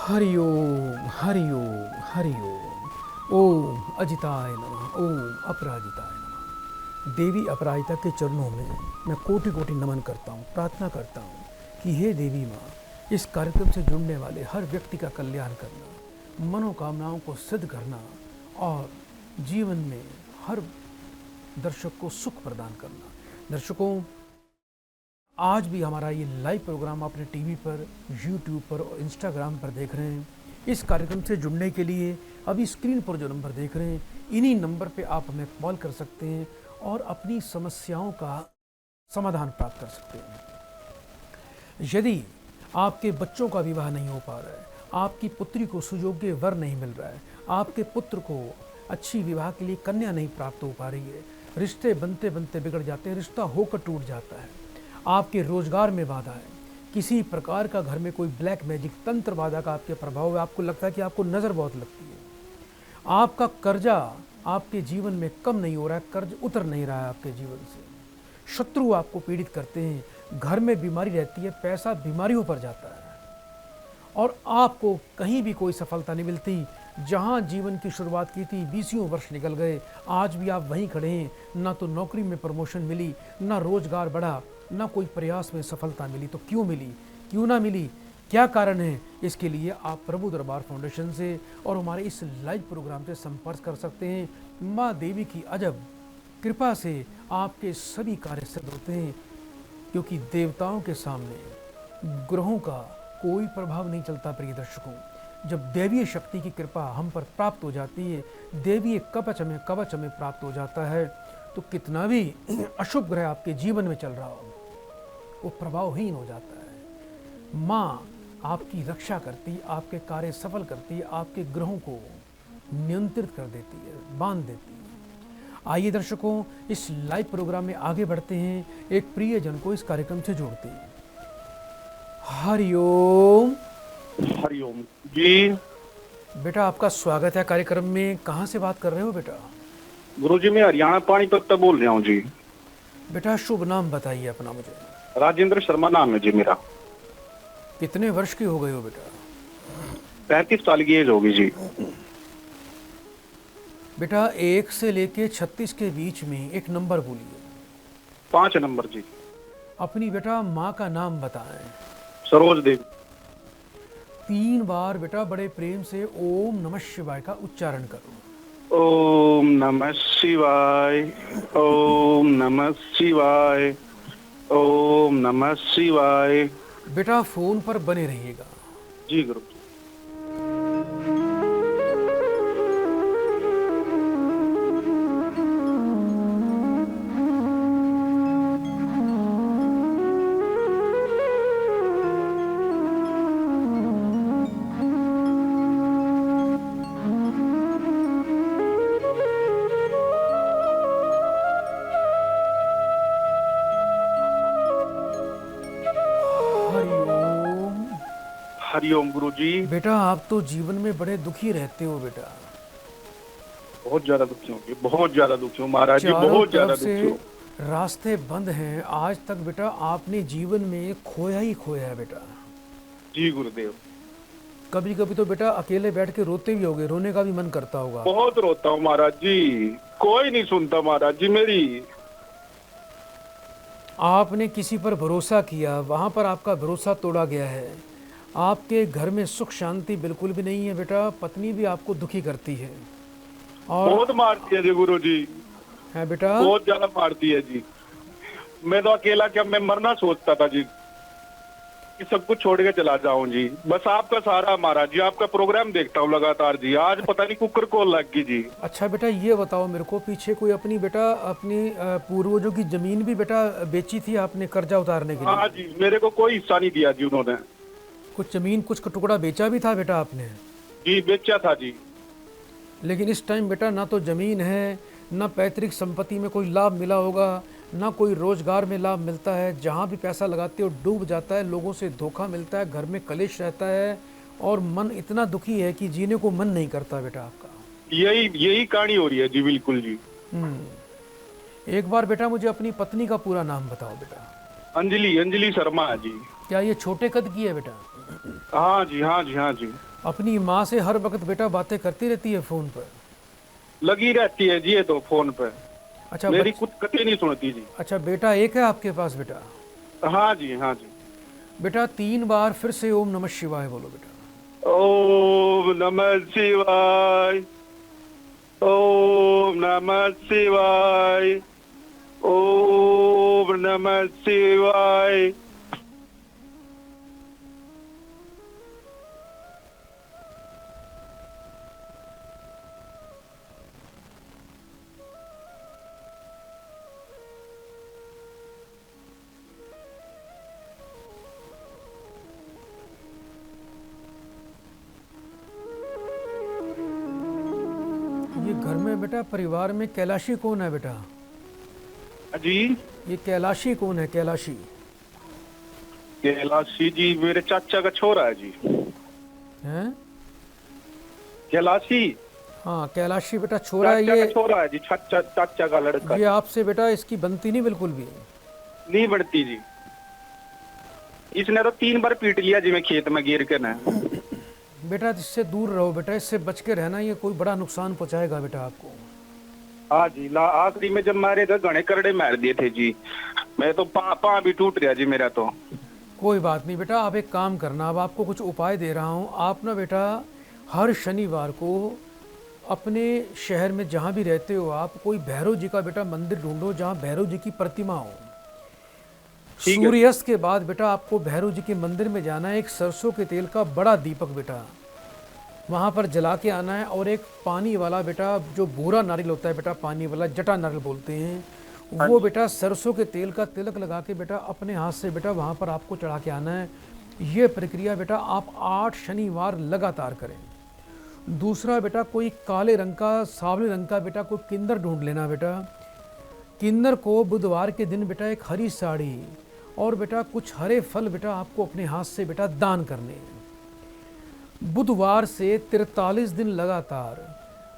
हरि ओम हरि ओम हरि ओम। ओम अजिताय नमः, ओम अपराजिताय नमः। देवी अपराजिता के चरणों में मैं कोटि कोटि नमन करता हूँ, प्रार्थना करता हूँ कि हे देवी माँ, इस कार्यक्रम से जुड़ने वाले हर व्यक्ति का कल्याण करना, मनोकामनाओं को सिद्ध करना और जीवन में हर दर्शक को सुख प्रदान करना। दर्शकों, आज भी हमारा ये लाइव प्रोग्राम आपने टीवी पर, यूट्यूब पर और इंस्टाग्राम पर देख रहे हैं। इस कार्यक्रम से जुड़ने के लिए अभी स्क्रीन पर जो नंबर देख रहे हैं, इन्हीं नंबर पे आप हमें कॉल कर सकते हैं और अपनी समस्याओं का समाधान प्राप्त कर सकते हैं। यदि आपके बच्चों का विवाह नहीं हो पा रहा है, आपकी पुत्री को सुयोग्य वर नहीं मिल रहा है, आपके पुत्र को अच्छी विवाह के लिए कन्या नहीं प्राप्त हो पा रही है, रिश्ते बनते बनते बिगड़ जाते हैं, रिश्ता होकर टूट जाता है, आपके रोजगार में बाधा है, किसी प्रकार का घर में कोई ब्लैक मैजिक तंत्र बाधा का आपके प्रभाव है, आपको लगता है कि आपको नज़र बहुत लगती है, आपका कर्जा आपके जीवन में कम नहीं हो रहा है, कर्ज उतर नहीं रहा है आपके जीवन से, शत्रु आपको पीड़ित करते हैं, घर में बीमारी रहती है, पैसा बीमारियों पर जाता है और आपको कहीं भी कोई सफलता नहीं मिलती। जहां जीवन की शुरुआत की थी 20 वर्ष निकल गए, आज भी आप वहीं खड़े हैं। ना तो नौकरी में प्रमोशन मिली, ना रोजगार बढ़ा, ना कोई प्रयास में सफलता मिली। तो क्यों मिली, क्यों ना मिली, क्या कारण है? इसके लिए आप प्रभु दरबार फाउंडेशन से और हमारे इस लाइव प्रोग्राम से संपर्क कर सकते हैं। माँ देवी की अजब कृपा से आपके सभी कार्य सिद्ध होते हैं, क्योंकि देवताओं के सामने ग्रहों का कोई प्रभाव नहीं चलता। प्रिय दर्शकों, जब दैवीय शक्ति की कृपा हम पर प्राप्त हो जाती है, दैवीय कवच हमें प्राप्त हो जाता है, तो कितना भी अशुभ ग्रह आपके जीवन में चल रहा हो, वो प्रभावहीन हो जाता है। माँ आपकी रक्षा करती, आपके कार्य सफल करती, आपके ग्रहों को नियंत्रित कर देती है, बांध देती है। आइए दर्शकों, इस लाइव प्रोग्राम में आगे बढ़ते हैं, एक प्रियजन को इस कार्यक्रम से जोड़ते हैं। हरिओम। हरिओम जी। बेटा आपका स्वागत है कार्यक्रम में। कहाँ से बात कर रहे हो बेटा? गुरुजी मैं हरियाणा पानीपत से बोल रहा हूँ जी। बेटा शुभ नाम बताइए अपना मुझे। राजेंद्र शर्मा नाम है जी मेरा। कितने वर्ष के हो गए हो बेटा? 35 साल की एज होगी जी। बेटा 1 से लेके 36 के बीच में एक नंबर बोलिए। 5 नंबर जी। अपनी बेटा माँ का नाम बताएं। सरोज देवी। 3 बार बेटा बड़े प्रेम से ओम नमः शिवाय का उच्चारण करो। ओम नमः शिवाय, ओम नमः शिवाय, ओम नमः शिवाय। बेटा फोन पर बने रहिएगा। जी गुरु जी। हरिओम। हरिओम गुरु जी। बेटा आप तो जीवन में बड़े दुखी रहते हो बेटा। बहुत ज्यादा दुखी हूँ, बहुत ज्यादा दुखी हूँ महाराज जी, चारों बहुत ज्यादा तरफ दुखी हूँ। से रास्ते बंद हैं। आज तक बेटा आपने जीवन में खोया ही खोया है बेटा। जी गुरुदेव। कभी कभी तो बेटा अकेले बैठ के रोते भी होगे, रोने का भी मन करता होगा। बहुत रोता हूँ महाराज जी, कोई नहीं सुनता महाराज जी मेरी। आपने किसी पर भरोसा किया, वहां पर आपका भरोसा तोड़ा गया है। आपके घर में सुख शांति बिल्कुल भी नहीं है बेटा। पत्नी भी आपको दुखी करती है और बहुत मारती है जी गुरु जी, है बेटा। बहुत ज्यादा मारती है जी। मैं तो अकेला क्या, मैं मरना सोचता था जी, कि सब कुछ छोड़ के चला जाऊं जी। बस आपका सहारा महाराज जी, आपका प्रोग्राम देखता हूँ लगातार जी। आज पता नहीं कुकर कॉल लग गई जी। अच्छा बेटा ये बताओ मेरे को, पीछे कोई अपनी बेटा अपनी पूर्वजों की जमीन भी बेटा बेची थी आपने कर्जा उतारने के लिए? हाँ जी, मेरे को कोई हिस्सा नहीं दिया जी उन्होंने। कुछ जमीन कुछ का टुकड़ा बेचा भी था बेटा आपने? जी बेचा था जी। लेकिन इस टाइम बेटा ना तो जमीन है, ना पैतृक संपत्ति में कोई लाभ मिला होगा, ना कोई रोजगार में लाभ मिलता है। जहाँ भी पैसा लगाते हो डूब जाता है, लोगों से धोखा मिलता है, घर में कलेश रहता है और मन इतना दुखी है कि जीने को मन नहीं करता बेटा आपका। यही कहानी हो रही है जी, बिल्कुल जी। एक बार बेटा मुझे अपनी पत्नी का पूरा नाम बताओ बेटा। अंजलि, अंजलि शर्मा है जी। क्या ये छोटे कद की है बेटा? हाँ जी, हाँ जी, हाँ जी। अपनी माँ से हर वक्त बेटा बातें करती रहती है फ़ोन पर? लगी रहती है जी ये तो फोन पे। अच्छा मेरी कुछ कतई नहीं सुनती जी। अच्छा बेटा एक है आपके पास बेटा? हाँ जी, हाँ जी। बेटा 3 बार फिर से ओम नमः शिवाय बोलो बेटा। ओम नमः शिवाय, ओम नमः शिवाय, ओम नमः शिवाय। ये घर में बेटा परिवार में कैलाशी कौन है बेटा? जी, ये कैलाशी कौन है कैलाशी? कैलाशी जी मेरे चाचा का छोरा है जी। हैं? कैलाशी हाँ कैलाशी बेटा छोरा है चाचा का ये। छोरा है जी, चाचा चाचा का लड़का। ये आपसे बेटा इसकी बनती नहीं बिल्कुल भी। नहीं बढ़ती जी। इसने तो 3 बार पीट लिया जी मैं खेत में गिर के ना। बेटा इससे दूर रहो बेटा, इससे बच के रहना, ये कोई बड़ा नुकसान पहुंचाएगा बेटा आपको। हाँ जी, आखिरी में जब मारे थे घने करड़े मार दिए थे जी। मैं तो पाँ भी टूट गया जी मेरा तो। कोई बात नहीं बेटा, आप एक काम करना, अब आपको कुछ उपाय दे रहा हूँ। आप ना बेटा हर शनिवार को अपने शहर में जहाँ भी रहते हो आप, कोई भैरव जी का बेटा मंदिर ढूंढो जहाँ भैरव जी की प्रतिमा हो। ठीक है। सूर्यास्त के बाद बेटा आपको भैरव जी के मंदिर में जाना है। एक सरसों के तेल का बड़ा दीपक बेटा वहाँ पर जला के आना है, और एक पानी वाला बेटा जो भूरा नारियल होता है बेटा, पानी वाला जटा नारियल बोलते हैं, वो बेटा सरसों के तेल का तिलक लगा के बेटा अपने हाथ से बेटा वहाँ पर आपको चढ़ा के आना है। ये प्रक्रिया बेटा आप 8 शनिवार लगातार करें। दूसरा बेटा कोई काले रंग का सांवले रंग का बेटा कोई किन्नर ढूंढ लेना बेटा। किन्नर को बुधवार के दिन बेटा एक हरी साड़ी और बेटा कुछ हरे फल बेटा आपको अपने हाथ से बेटा दान करने हैं। बुधवार से 43 दिन लगातार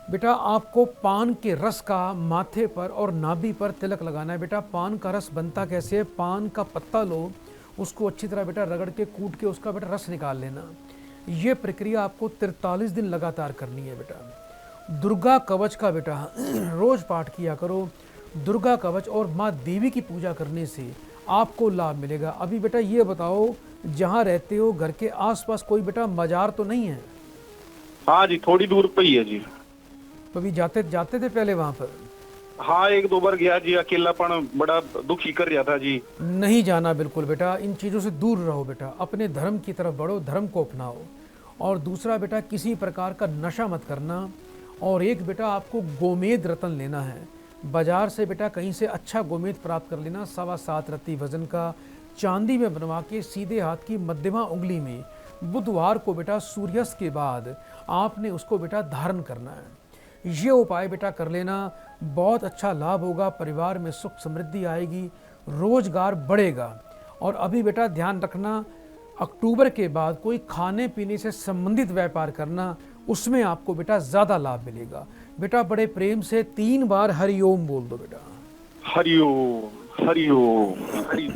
बेटा आपको पान के रस का माथे पर और नाभि पर तिलक लगाना है बेटा। पान का रस बनता कैसे है? पान का पत्ता लो, उसको अच्छी तरह बेटा रगड़ के कूट के उसका बेटा रस निकाल लेना। ये प्रक्रिया आपको 43 दिन लगातार करनी है बेटा। दुर्गा कवच का बेटा रोज पाठ किया करो। दुर्गा कवच और माँ देवी की पूजा करने से आपको लाभ मिलेगा। अभी बेटा ये बताओ, जहाँ रहते हो घर के आसपास कोई बेटा मजार तो नहीं है? हाँ जी, थोड़ी दूर पे ही है जी। कभी जाते जाते थे पहले वहाँ पर? हाँ, 1-2 बार गया जी। अकेलापन बड़ा दुखी कर रहा था जी। नहीं जाना बिल्कुल बेटा, इन चीज़ों से दूर रहो बेटा। अपने धर्म की तरफ बढ़ो, धर्म को अपनाओ। और दूसरा बेटा किसी प्रकार का नशा मत करना। और एक बेटा आपको गोमेद रत्न लेना है बाजार से बेटा, कहीं से अच्छा गोमेद प्राप्त कर लेना, 7.25 रत्ती वजन का, चांदी में बनवा के सीधे हाथ की मध्यमा उंगली में बुधवार को बेटा सूर्यास्त के बाद आपने उसको बेटा धारण करना है। ये उपाय बेटा कर लेना, बहुत अच्छा लाभ होगा। परिवार में सुख समृद्धि आएगी, रोजगार बढ़ेगा। और अभी बेटा ध्यान रखना, अक्टूबर के बाद कोई खाने पीने से संबंधित व्यापार करना, उसमें आपको बेटा ज़्यादा लाभ मिलेगा। बेटा बड़े प्रेम से 3 बार हरिओम बोल दो बेटा। हरिओम हरिओम हरि।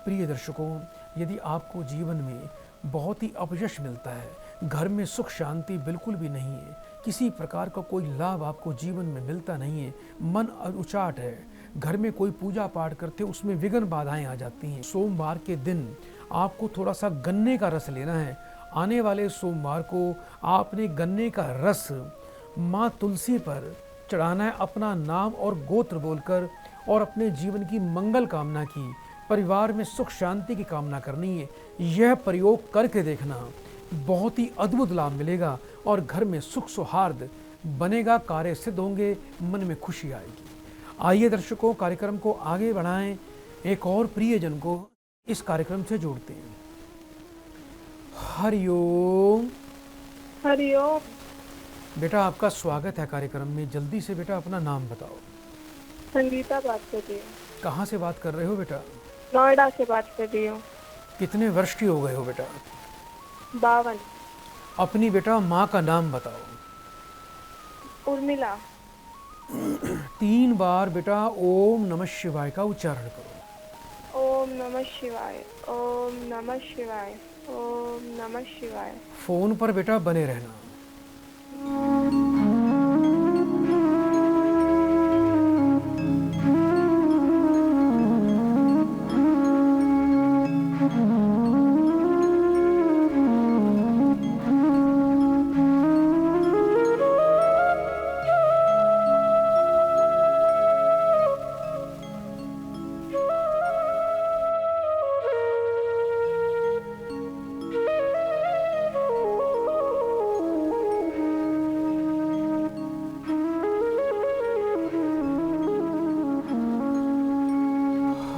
प्रिय दर्शकों, यदि आपको जीवन में बहुत ही अपयश मिलता है, घर में सुख शांति बिल्कुल भी नहीं है, किसी प्रकार का कोई लाभ आपको जीवन में मिलता नहीं है, मन उचाट है, घर में कोई पूजा पाठ करते हो उसमें विघ्न बाधाएं आ जाती हैं, सोमवार के दिन आपको थोड़ा सा गन्ने का रस लेना है। आने वाले सोमवार को आपने गन्ने का रस माँ तुलसी पर चढ़ाना है, अपना नाम और गोत्र बोलकर, और अपने जीवन की मंगल कामना की, परिवार में सुख शांति की कामना करनी है। यह प्रयोग करके देखना, बहुत ही अद्भुत लाभ मिलेगा और घर में सुख सौहार्द बनेगा, कार्य सिद्ध होंगे, मन में खुशी आएगी। आइए दर्शकों, कार्यक्रम को आगे बढ़ाएं, एक और प्रियजन को इस कार्यक्रम से जोड़ते हैं। हरिओम। हरिओम। बेटा आपका स्वागत है कार्यक्रम में। जल्दी से बेटा अपना नाम बताओ। संगीता बात कर रही हूँ। कहाँ से बात कर रहे हो बेटा? नोएडा से बात कर रही हूँ। कितने वर्ष की हो गए हो बेटा? 52। अपनी बेटा माँ का नाम बताओ। उर्मिला। 3 बार बेटा ओम नमः शिवाय का उच्चारण करो। ओम नमः शिवाय, ओम नमः शिवाय, ओम नमः शिवाय। फोन पर बेटा बने रहना।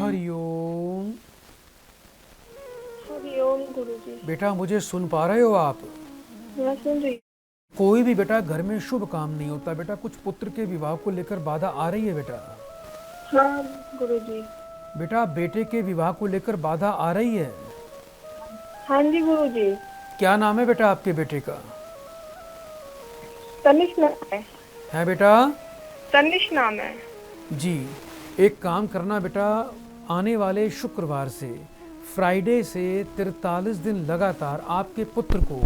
हरिओम। हरिओम गुरुजी। बेटा मुझे सुन पा रहे हो आप? मैं सुन रही कोई भी बेटा घर में शुभ काम नहीं होता बेटा, कुछ पुत्र के विवाह को लेकर बाधा आ रही है बेटा। हूँ। हाँ गुरुजी। बेटा बेटे के विवाह को लेकर बाधा आ रही है। हाँ जी गुरुजी। क्या नाम है बेटा आपके बेटे का? तनिष नाम है बेटा? तनिष नाम है। जी, एक काम करना बेटा, आने वाले शुक्रवार से फ्राइडे से 43 दिन लगातार आपके पुत्र को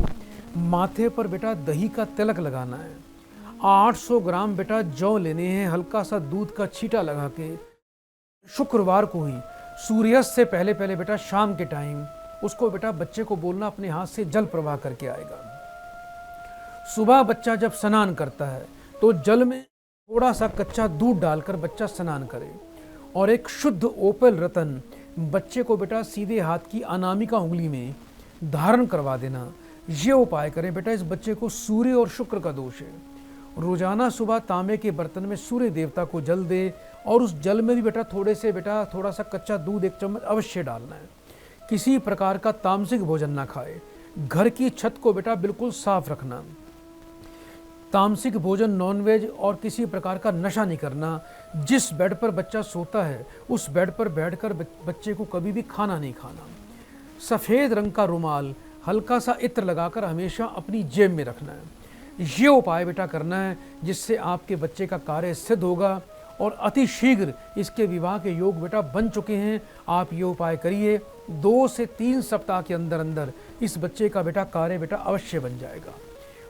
माथे पर बेटा दही का तिलक लगाना है। 800 ग्राम बेटा जौ लेने हैं, हल्का सा दूध का छींटा लगा के शुक्रवार को ही सूर्यास्त से पहले पहले बेटा शाम के टाइम उसको बेटा बच्चे को बोलना अपने हाथ से जल प्रवाह करके आएगा। सुबह बच्चा जब स्नान करता है तो जल में थोड़ा सा कच्चा दूध डालकर बच्चा स्नान करे और एक शुद्ध ओपल रतन बच्चे को बेटा सीधे हाथ की अनामिका उंगली में धारण करवा देना। ये उपाय करें बेटा, इस बच्चे को सूर्य और शुक्र का दोष है। रोजाना सुबह तांबे के बर्तन में सूर्य देवता को जल दे और उस जल में भी बेटा थोड़ा सा कच्चा दूध 1 चम्मच अवश्य डालना है। किसी प्रकार का तामसिक भोजन ना खाए। घर की छत को बेटा बिल्कुल साफ रखना। तामसिक भोजन, नॉनवेज और किसी प्रकार का नशा नहीं करना। जिस बेड पर बच्चा सोता है उस बेड पर बैठकर बच्चे को कभी भी खाना नहीं खाना। सफ़ेद रंग का रुमाल हल्का सा इत्र लगाकर हमेशा अपनी जेब में रखना है। ये उपाय बेटा करना है जिससे आपके बच्चे का कार्य सिद्ध होगा और अति शीघ्र इसके विवाह के योग बेटा बन चुके हैं। आप ये उपाय करिए, 2 से 3 सप्ताह के अंदर अंदर इस बच्चे का बेटा कार्य बेटा अवश्य बन जाएगा।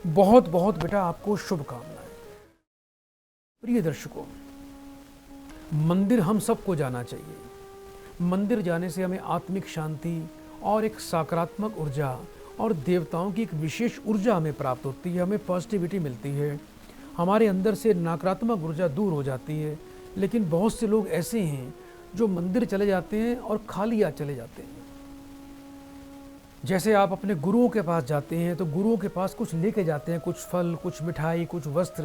बहुत बहुत बेटा आपको शुभकामनाएं। प्रिय दर्शकों, मंदिर हम सबको जाना चाहिए। मंदिर जाने से हमें आत्मिक शांति और एक सकारात्मक ऊर्जा और देवताओं की एक विशेष ऊर्जा हमें प्राप्त होती है, हमें पॉजिटिविटी मिलती है, हमारे अंदर से नकारात्मक ऊर्जा दूर हो जाती है। लेकिन बहुत से लोग ऐसे हैं जो मंदिर चले जाते हैं और खाली हाथ चले जाते हैं। जैसे आप अपने गुरुओं के पास जाते हैं तो गुरुओं के पास कुछ लेके जाते हैं, कुछ फल, कुछ मिठाई, कुछ वस्त्र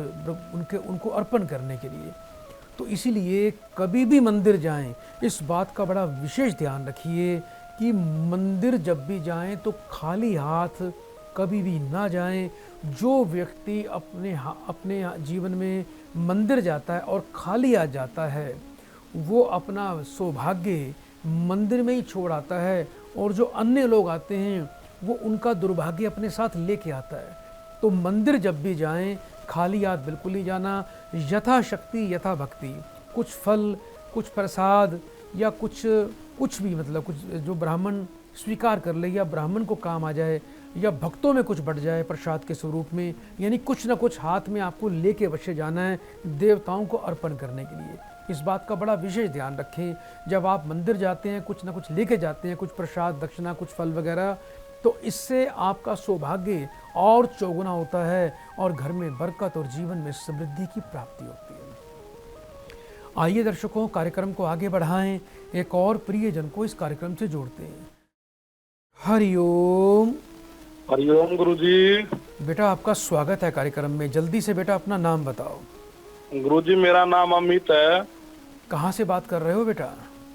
उनको अर्पण करने के लिए। तो इसीलिए कभी भी मंदिर जाएं, इस बात का बड़ा विशेष ध्यान रखिए कि मंदिर जब भी जाएं तो खाली हाथ कभी भी ना जाएं। जो व्यक्ति अपने जीवन में मंदिर जाता है और खाली हाथ जाता है वो अपना सौभाग्य मंदिर में ही छोड़ आता है और जो अन्य लोग आते हैं वो उनका दुर्भाग्य अपने साथ लेके आता है। तो मंदिर जब भी जाएं खाली हाथ बिल्कुल नहीं जाना। यथाशक्ति यथा भक्ति, कुछ फल, कुछ प्रसाद या कुछ भी मतलब कुछ जो ब्राह्मण स्वीकार कर ले या ब्राह्मण को काम आ जाए या भक्तों में कुछ बढ़ जाए प्रसाद के स्वरूप में, यानी कुछ ना कुछ हाथ में आपको लेके अवश्य जाना है देवताओं को अर्पण करने के लिए। इस बात का बड़ा विशेष ध्यान रखें। जब आप मंदिर जाते हैं कुछ ना कुछ लेके जाते हैं, कुछ प्रसाद, दक्षिणा, कुछ फल वगैरह, तो इससे आपका सौभाग्य और चौगुना होता है और घर में बरकत और जीवन में समृद्धि की प्राप्ति होती है। आइए दर्शकों, कार्यक्रम को आगे बढ़ाएं, एक और प्रियजन को इस कार्यक्रम से जोड़ते हैं। हरिओम। हरिओम गुरुजी। बेटा आपका स्वागत है कार्यक्रम में। जल्दी से बेटा अपना नाम बताओ। गुरुजी मेरा नाम अमित है। कहाँ से बात कर रहे हो बेटा?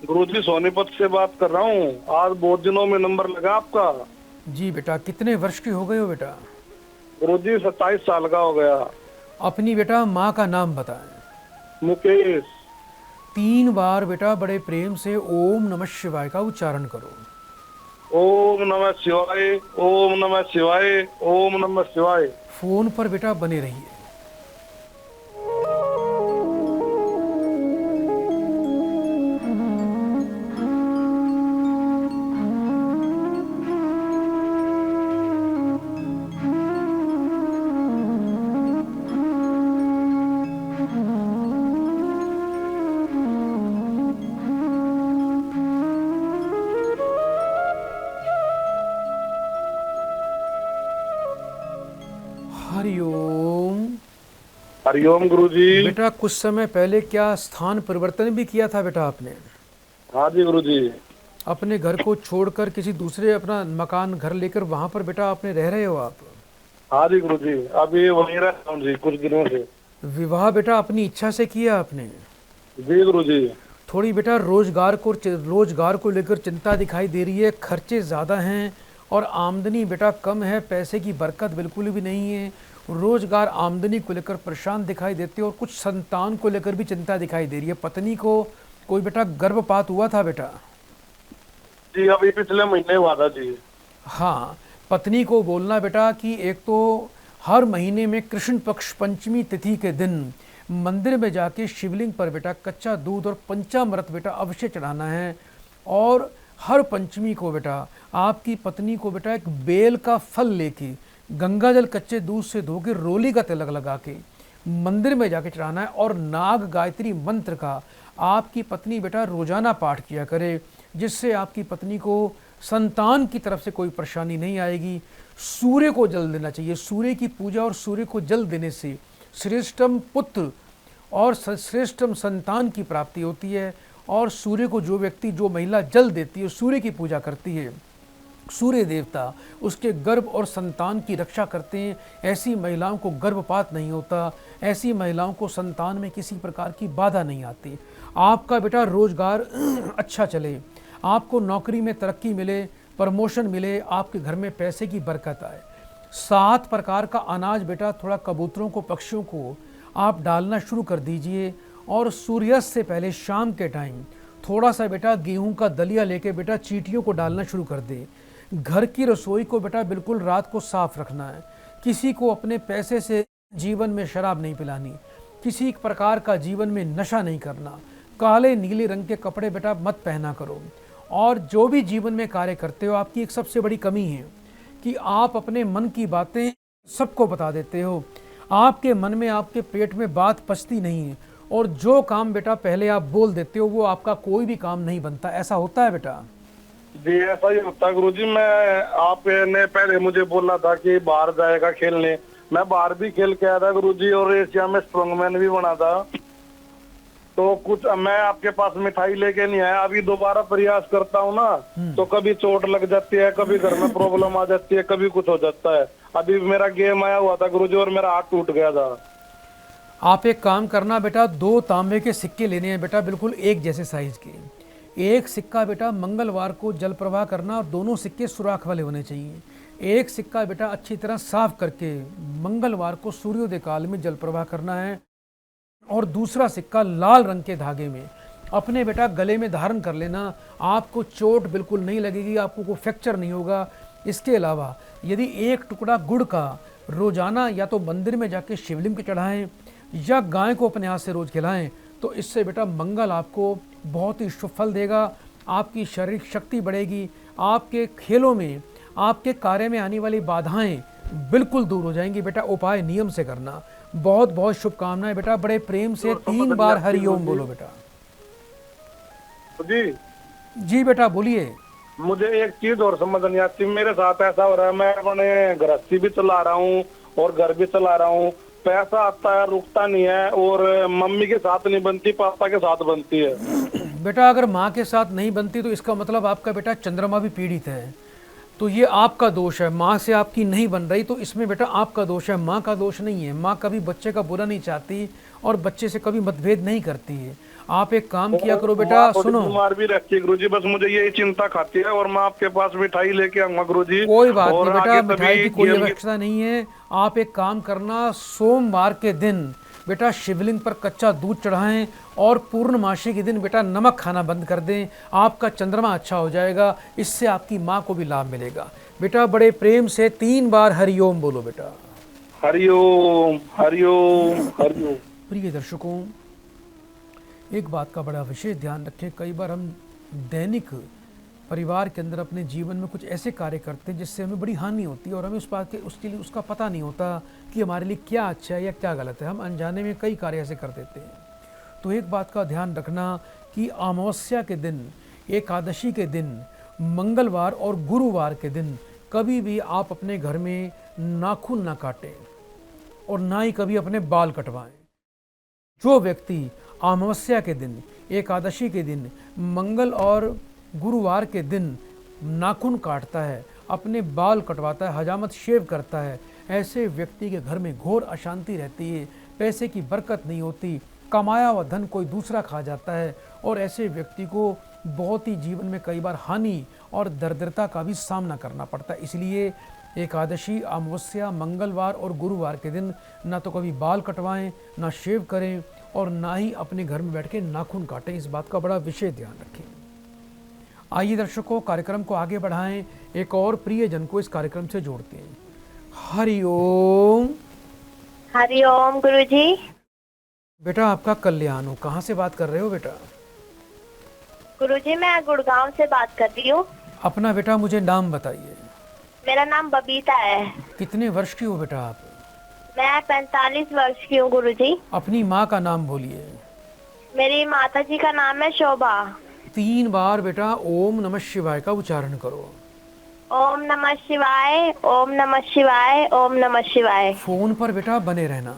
गुरुजी सोनीपत से बात कर रहा हूँ। आज बहुत दिनों में नंबर लगा आपका। जी बेटा, कितने वर्ष के हो गए हो बेटा? गुरुजी 27 साल का हो गया। अपनी बेटा माँ का नाम बताएं। मुकेश। 3 बार बेटा बड़े प्रेम से ओम नमः शिवाय का उच्चारण करो। ओम नमः शिवाय, ओम नमः शिवाय, ओम नमः शिवाय। फोन पर बेटा बने रहिए। हरिओम गुरुजी। बेटा कुछ समय पहले क्या स्थान परिवर्तन भी किया था बेटा आपने? हाँ जी गुरुजी। अपने घर को छोड़कर किसी दूसरे अपना मकान घर लेकर वहां पर बेटा आपने रह रहे हो आप? हाँ जी गुरुजी, अभी वहीं रहता हूँ जी कुछ दिनों से। विवाह बेटा अपनी इच्छा से किया आपने? जी गुरुजी। थोड़ी बेटा रोजगार को लेकर चिंता दिखाई दे रही है, खर्चे ज़्यादा हैं और आमदनी बेटा कम है, पैसे की बरकत बिल्कुल भी नहीं है। रोजगार आमदनी को लेकर परेशान दिखाई देते हो और कुछ संतान को लेकर भी चिंता दिखाई दे रही है। पत्नी को कोई बेटा गर्भपात हुआ था बेटा? जी अभी पिछले महीने हुआ था जी। हाँ, पत्नी को बोलना बेटा कि एक तो हर महीने में कृष्ण पक्ष पंचमी तिथि के दिन मंदिर में जाके शिवलिंग पर बेटा कच्चा दूध और पंचामृत बेटा अवश्य चढ़ाना है। और हर पंचमी को बेटा आपकी पत्नी को बेटा एक बेल का फल लेके गंगा जल कच्चे दूध से धो के रोली का तिलक लगा के मंदिर में जाके चढ़ाना है। और नाग गायत्री मंत्र का आपकी पत्नी बेटा रोजाना पाठ किया करे, जिससे आपकी पत्नी को संतान की तरफ से कोई परेशानी नहीं आएगी। सूर्य को जल देना चाहिए, सूर्य की पूजा और सूर्य को जल देने से श्रेष्ठम पुत्र और श्रेष्ठम संतान की प्राप्ति होती है। और सूर्य को जो महिला जल देती है, सूर्य की पूजा करती है, सूर्य देवता उसके गर्भ और संतान की रक्षा करते हैं। ऐसी महिलाओं को गर्भपात नहीं होता, ऐसी महिलाओं को संतान में किसी प्रकार की बाधा नहीं आती। आपका बेटा रोजगार अच्छा चले, आपको नौकरी में तरक्की मिले, प्रमोशन मिले, आपके घर में पैसे की बरकत आए। 7 प्रकार का अनाज बेटा थोड़ा कबूतरों को, पक्षियों को आप डालना शुरू कर दीजिए। और सूर्यास्त से पहले शाम के टाइम थोड़ा सा बेटा गेहूं का दलिया लेके बेटा चींटियों को डालना शुरू कर दे। घर की रसोई को बेटा बिल्कुल रात को साफ रखना है। किसी को अपने पैसे से जीवन में शराब नहीं पिलानी, किसी प्रकार का जीवन में नशा नहीं करना, काले नीले रंग के कपड़े बेटा मत पहना करो। और जो भी जीवन में कार्य करते हो, आपकी एक सबसे बड़ी कमी है कि आप अपने मन की बातें सबको बता देते हो। आपके मन में, आपके पेट में बात पचती नहीं है और जो काम बेटा पहले आप बोल देते हो वो आपका कोई भी काम नहीं बनता। ऐसा होता है बेटा? जी ऐसा ही होता है गुरुजी। मैं आपने पहले मुझे बोला था कि बाहर जाएगा खेलने, मैं बाहर भी खेल के आया था गुरुजी और एशिया में स्ट्रॉन्गमैन भी बना था। तो कुछ मैं आपके पास मिठाई लेके नहीं आया, अभी दोबारा प्रयास करता हूँ ना तो कभी चोट लग जाती है, कभी घर में प्रॉब्लम आ जाती है, कभी कुछ हो जाता है। अभी मेरा गेम आया हुआ था गुरुजी और मेरा हाथ टूट गया था। आप एक काम करना बेटा, 2 तांबे के सिक्के लेने हैं बेटा, बिल्कुल एक जैसे साइज के। एक सिक्का बेटा मंगलवार को जल प्रवाह करना और दोनों सिक्के सुराख वाले होने चाहिए। एक सिक्का बेटा अच्छी तरह साफ करके मंगलवार को सूर्योदय काल में जल प्रवाह करना है। और दूसरा सिक्का लाल रंग के धागे में अपने बेटा गले में धारण कर लेना। आपको चोट बिल्कुल नहीं लगेगी, आपको कोई फ्रैक्चर नहीं होगा। इसके अलावा यदि एक टुकड़ा गुड़ का रोजाना या तो मंदिर में जाके शिवलिंग पे चढ़ाएं या गाय को अपने हाथ से रोज खिलाएं तो इससे बेटा मंगल आपको बहुत ही शुभ फल देगा। आपकी शारीरिक शक्ति बढ़ेगी, आपके खेलों में, आपके कार्य में आने वाली बाधाएं बिल्कुल दूर हो जाएंगी। बेटा उपाय नियम से करना। बहुत बहुत शुभकामनाएं बेटा। बड़े प्रेम से 3 बार हरिओम बोलो बेटा। जी जी बेटा बोलिए। मुझे एक चीज और समझ नहीं आती, मेरे साथ ऐसा हो रहा है, मैं अपने गृहस्थी भी चला रहा हूँ और घर भी चला रहा हूँ, पैसा आता है रुकता नहीं है और मम्मी के साथ नहीं बनती, पापा के साथ बनती है। बेटा अगर माँ के साथ नहीं बनती तो इसका मतलब आपका बेटा चंद्रमा भी पीड़ित है, तो ये आपका दोष है। माँ से आपकी नहीं बन रही तो इसमें बेटा आपका दोष है, माँ का दोष नहीं है। माँ कभी बच्चे का बुरा नहीं चाहती और बच्चे से कभी मतभेद नहीं करती है। आप एक काम किया करो बेटा, सुनो। बीमार भी रहती है गुरुजी, बस मुझे यही चिंता खाती है और मैं आपके पास मिठाई लेके आऊंगा गुरुजी। कोई बात नहीं बेटा, मिठाई की कोई आवश्यकता नहीं है। आप एक काम करना, सोमवार के दिन बेटा शिवलिंग पर कच्चा दूध चढ़ाएं और पूर्णमासी के दिन बेटा नमक खाना बंद कर दें। आपका चंद्रमा अच्छा हो जाएगा, इससे आपकी माँ को भी लाभ मिलेगा। बेटा बड़े प्रेम से 3 बार हरिओम बोलो बेटा। हरिओम हरिओम हरिओम। प्रिय दर्शकों, एक बात का बड़ा विशेष ध्यान रखें। कई बार हम दैनिक परिवार के अंदर अपने जीवन में कुछ ऐसे कार्य करते हैं जिससे हमें बड़ी हानि होती है और हमें उसके लिए उसका पता नहीं होता कि हमारे लिए क्या अच्छा है या क्या गलत है। हम अनजाने में कई कार्य ऐसे कर देते हैं। तो एक बात का ध्यान रखना कि अमावस्या के दिन, एकादशी के दिन, मंगलवार और गुरुवार के दिन कभी भी आप अपने घर में नाखून ना काटें। और ना ही कभी अपने बाल कटवाएं। जो व्यक्ति अमावस्या के दिन, एकादशी के दिन, मंगल और गुरुवार के दिन नाखून काटता है, अपने बाल कटवाता है, हजामत शेव करता है, ऐसे व्यक्ति के घर में घोर अशांति रहती है, पैसे की बरकत नहीं होती, कमाया हुआ धन कोई दूसरा खा जाता है और ऐसे व्यक्ति को बहुत ही जीवन में कई बार हानि और दरिद्रता का भी सामना करना पड़ता है। इसलिए एकादशी, अमावस्या, मंगलवार और गुरुवार के दिन ना तो कभी बाल कटवाएं, ना शेव करें और ना ही अपने घर में बैठ के नाखून काटें। इस बात का बड़ा विशेष ध्यान रखें। आइए दर्शकों, कार्यक्रम को आगे बढ़ाएं, एक और प्रियजन को इस कार्यक्रम से जोड़ते हैं। हरिओम। हरिओम गुरुजी। बेटा आपका कल्याण हो। कहाँ से बात कर रहे हो बेटा? गुरुजी मैं गुड़गांव से बात कर रही हूँ। अपना बेटा मुझे नाम बताइए। मेरा नाम बबीता है। कितने वर्ष की हो बेटा आप? मैं 45 वर्ष की हूँ गुरुजी। अपनी माँ का नाम बोलिए। मेरी माता जी का नाम है शोभा। 3 बार बेटा ओम नमः शिवाय का उच्चारण करो। ओम नमः शिवाय, ओम नमः शिवाय, ओम नमः शिवाय। फोन पर बेटा बने रहना।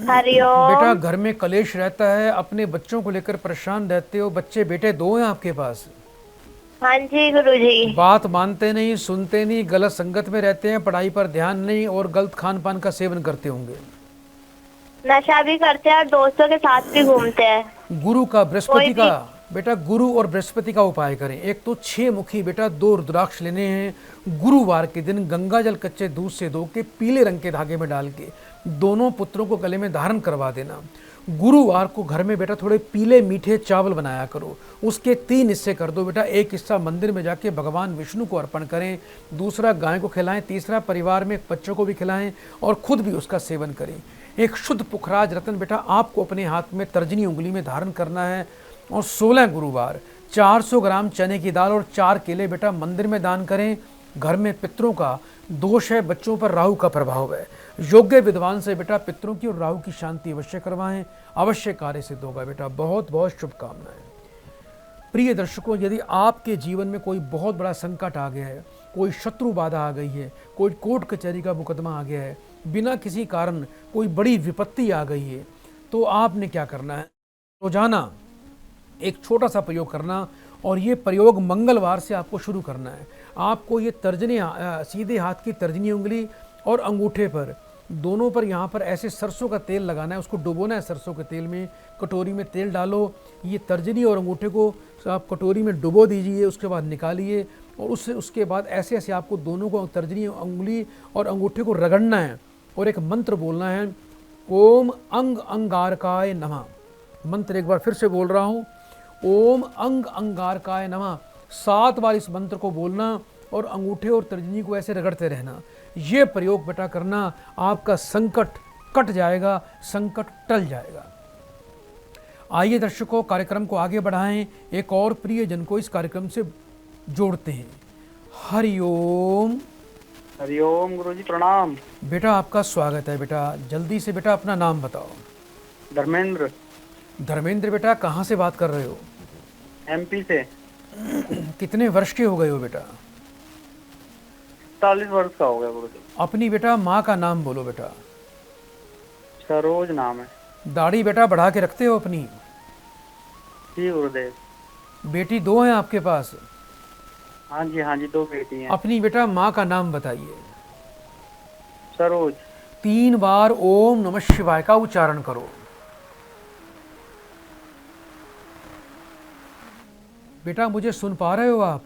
हरिओम। बेटा घर में कलेश रहता है, अपने बच्चों को लेकर परेशान रहते हो। बच्चे बेटे 2 हैं आपके पास? हाँ जी गुरुजी। बात मानते नहीं, सुनते नहीं, गलत संगत में रहते हैं, पढ़ाई पर ध्यान नहीं और गलत खान पान का सेवन करते होंगे। नशा भी करते हैं और दोस्तों के साथ भी घूमते हैं। गुरु का, बृहस्पति का बेटा, गुरु और बृहस्पति का उपाय करें। एक तो 6 मुखी बेटा 2 रुद्राक्ष लेने हैं। गुरुवार के दिन गंगा जल कच्चे दूध से धो के पीले रंग के धागे में डाल के दोनों पुत्रों को गले में धारण करवा देना। गुरुवार को घर में बेटा थोड़े पीले मीठे चावल बनाया करो, उसके 3 हिस्से कर दो बेटा। एक हिस्सा मंदिर में जाके भगवान विष्णु को अर्पण करें, दूसरा गाय को खिलाएं, तीसरा परिवार में बच्चों को भी खिलाएं और खुद भी उसका सेवन करें। एक शुद्ध पुखराज रत्न बेटा आपको अपने हाथ में तर्जनी उंगली में धारण करना है। और 16 गुरुवार 400 ग्राम चने की दाल और 4 केले बेटा मंदिर में दान करें। घर में पितरों का दोष है, बच्चों पर राहु का प्रभाव है, योग्य विद्वान से बेटा पितरों की और राहु की शांति अवश्य करवाएं, अवश्य कार्य सिद्ध होगा बेटा। बहुत बहुत शुभकामनाएं। प्रिय दर्शकों, यदि आपके जीवन में कोई बहुत बड़ा संकट आ गया है, कोई शत्रु बाधा आ गई है, कोई कोर्ट कचहरी का मुकदमा आ गया है, बिना किसी कारण कोई बड़ी विपत्ति आ गई है, तो आपने क्या करना है? रोजाना एक छोटा सा प्रयोग करना और ये प्रयोग मंगलवार से आपको शुरू करना है। आपको ये तर्जनी, सीधे हाथ की तर्जनी उंगली और अंगूठे पर, दोनों पर यहाँ पर ऐसे सरसों का तेल लगाना है, उसको डुबोना है सरसों के तेल में। कटोरी में तेल डालो, ये तर्जनी और अंगूठे को आप कटोरी में डुबो दीजिए, उसके बाद निकालिए और उसके बाद ऐसे ऐसे आपको दोनों को, तर्जनी उंगली और अंगूठे को रगड़ना है और एक मंत्र बोलना है, ओम अंग अंगारकाय नमः। मंत्र एक बार फिर से बोल रहा हूँ, ओम अंग अंगारकाय नमः। 7 बार इस मंत्र को बोलना और अंगूठे और तर्जनी को ऐसे रगड़ते रहना। ये प्रयोग बेटा करना, आपका संकट कट जाएगा, संकट टल जाएगा। आइए दर्शकों, कार्यक्रम को आगे बढ़ाएं, एक और प्रियजन को इस कार्यक्रम से जोड़ते हैं। हरिओम। हरिओम गुरुजी प्रणाम। बेटा आपका स्वागत है बेटा। जल्दी से बेटा अपना नाम बताओ। धर्मेंद्र। धर्मेंद्र बेटा कहाँ से बात कर रहे हो? एमपी से। कितने वर्ष के हो गए हो बेटा? 40 वर्ष का हो गया गुरुजी। अपनी बेटा माँ का नाम बोलो बेटा। सरोज नाम है। दाढ़ी बेटा बढ़ा के रखते हो अपनी? जी गुरुदेव। बेटी 2 हैं आपके पास? हाँ जी 2 बेटी हैं। अपनी बेटा माँ का नाम बताइए। सरोज। 3 बार ओम नमः शिवाय का उच्चारण करो। बेटा मुझे सुन पा रहे हो आप?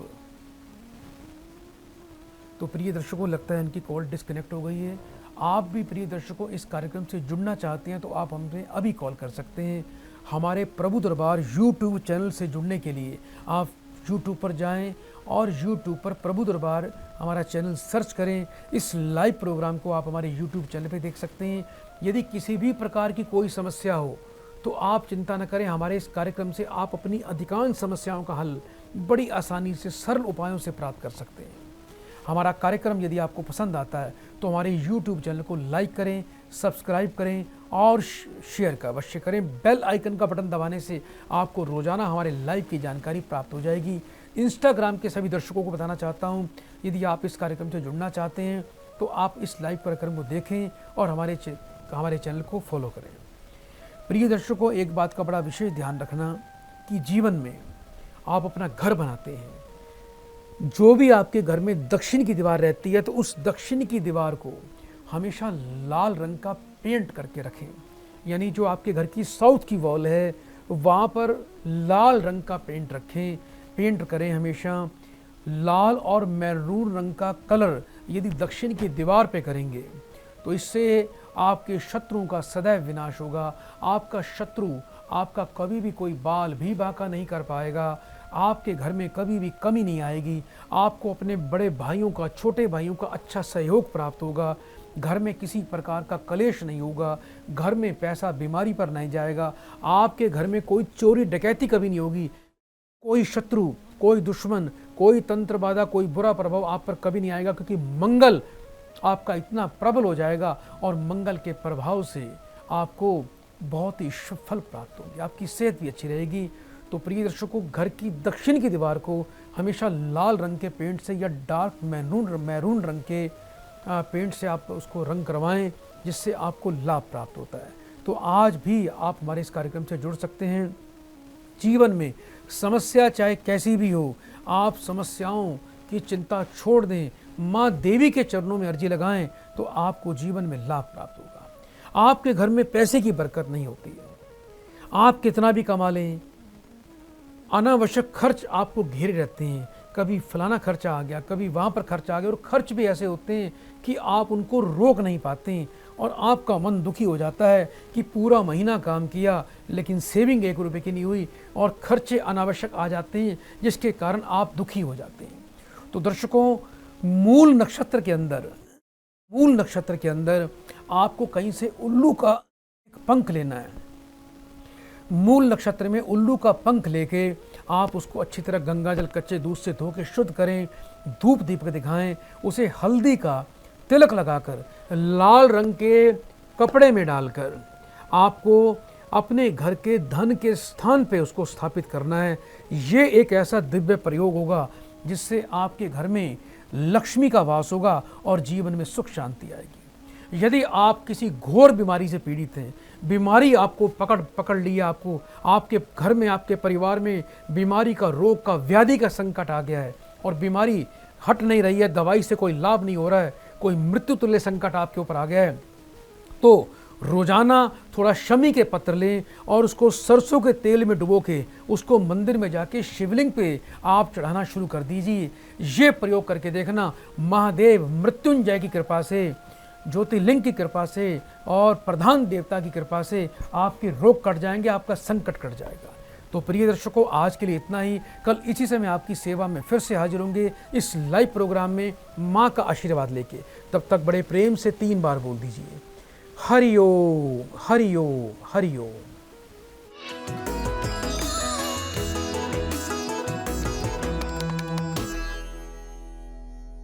तो प्रिय दर्शकों, लगता है इनकी कॉल डिस्कनेक्ट हो गई है। आप भी प्रिय दर्शकों इस कार्यक्रम से जुड़ना चाहते हैं तो आप हमसे अभी कॉल कर सकते हैं। हमारे प्रभु दरबार यूट्यूब चैनल से जुड़ने के लिए आप यूट्यूब पर जाएं और यूट्यूब पर प्रभु दरबार हमारा चैनल सर्च करें। इस लाइव प्रोग्राम को आप हमारे यूट्यूब चैनल पर देख सकते हैं। यदि किसी भी प्रकार की कोई समस्या हो तो आप चिंता न करें, हमारे इस कार्यक्रम से आप अपनी अधिकांश समस्याओं का हल बड़ी आसानी से सरल उपायों से प्राप्त कर सकते हैं। हमारा कार्यक्रम यदि आपको पसंद आता है तो हमारे YouTube चैनल को लाइक करें, सब्सक्राइब करें और शेयर का अवश्य करें। बेल आइकन का बटन दबाने से आपको रोज़ाना हमारे लाइव की जानकारी प्राप्त हो जाएगी। इंस्टाग्राम के सभी दर्शकों को बताना चाहता हूं, यदि आप इस कार्यक्रम से जुड़ना चाहते हैं तो आप इस लाइव कार्यक्रम को देखें और हमारे चैनल को फॉलो करें। प्रिय दर्शकों, एक बात का बड़ा विशेष ध्यान रखना कि जीवन में आप अपना घर बनाते हैं, जो भी आपके घर में दक्षिण की दीवार रहती है तो उस दक्षिण की दीवार को हमेशा लाल रंग का पेंट करके रखें। यानी जो आपके घर की साउथ की वॉल है वहाँ पर लाल रंग का पेंट रखें, पेंट करें हमेशा। लाल और मैरून रंग का कलर यदि दक्षिण की दीवार पे करेंगे तो इससे आपके शत्रुओं का सदैव विनाश होगा। आपका शत्रु आपका कभी भी कोई बाल भी बांका नहीं कर पाएगा। आपके घर में कभी भी कमी नहीं आएगी। आपको अपने बड़े भाइयों का, छोटे भाइयों का अच्छा सहयोग प्राप्त होगा। घर में किसी प्रकार का कलेश नहीं होगा। घर में पैसा बीमारी पर नहीं जाएगा। आपके घर में कोई चोरी डकैती कभी नहीं होगी। कोई शत्रु, कोई दुश्मन, कोई तंत्र बाधा, कोई बुरा प्रभाव आप पर कभी नहीं आएगा, क्योंकि मंगल आपका इतना प्रबल हो जाएगा और मंगल के प्रभाव से आपको बहुत ही शुभ फल प्राप्त होंगे। आपकी सेहत भी अच्छी रहेगी। तो प्रिय दर्शकों, घर की दक्षिण की दीवार को हमेशा लाल रंग के पेंट से या डार्क मैरून रंग के पेंट से आप उसको रंग करवाएं, जिससे आपको लाभ प्राप्त होता है। तो आज भी आप हमारे इस कार्यक्रम से जुड़ सकते हैं। जीवन में समस्या चाहे कैसी भी हो, आप समस्याओं की चिंता छोड़ दें, माँ देवी के चरणों में अर्जी लगाएं तो आपको जीवन में लाभ प्राप्त होगा। आपके घर में पैसे की बरकत नहीं होती है। आप कितना भी कमा लें, अनावश्यक खर्च आपको घेरे रहते हैं। कभी फलाना खर्चा आ गया, कभी वहाँ पर खर्चा आ गया, और खर्च भी ऐसे होते हैं कि आप उनको रोक नहीं पाते और आपका मन दुखी हो जाता है कि पूरा महीना काम किया लेकिन सेविंग 1 रुपये की नहीं हुई और खर्चे अनावश्यक आ जाते हैं, जिसके कारण आप दुखी हो जाते हैं। तो दर्शकों, मूल नक्षत्र के अंदर आपको कहीं से उल्लू का पंख लेना है। मूल नक्षत्र में उल्लू का पंख लेके आप उसको अच्छी तरह गंगा जल कच्चे दूध से धो के शुद्ध करें, धूप दीप के दिखाएं, उसे हल्दी का तिलक लगाकर लाल रंग के कपड़े में डालकर आपको अपने घर के धन के स्थान पे उसको स्थापित करना है। ये एक ऐसा दिव्य प्रयोग होगा जिससे आपके घर में लक्ष्मी का वास होगा और जीवन में सुख शांति आएगी। यदि आप किसी घोर बीमारी से पीड़ित हैं, बीमारी आपको पकड़ लिया, आपके घर में, आपके परिवार में बीमारी का, रोग का, व्याधि का संकट आ गया है और बीमारी हट नहीं रही है, दवाई से कोई लाभ नहीं हो रहा है, कोई मृत्यु तुल्य संकट आपके ऊपर आ गया है, तो रोजाना थोड़ा शमी के पत्र लें और उसको सरसों के तेल में डुबो के उसको मंदिर में जाके शिवलिंग पे आप चढ़ाना शुरू कर दीजिए। ये प्रयोग करके देखना, महादेव मृत्युंजय की कृपा से, ज्योतिर्लिंग की कृपा से और प्रधान देवता की कृपा से आपके रोग कट जाएंगे, आपका संकट कट जाएगा। तो प्रिय दर्शकों, आज के लिए इतना ही। कल इसी समय आपकी सेवा में फिर से हाजिर होंगे इस लाइव प्रोग्राम में माँ का आशीर्वाद लेके। तब तक बड़े प्रेम से 3 बार बोल दीजिए, हरि ओम, हरि ओम, हरि ओम।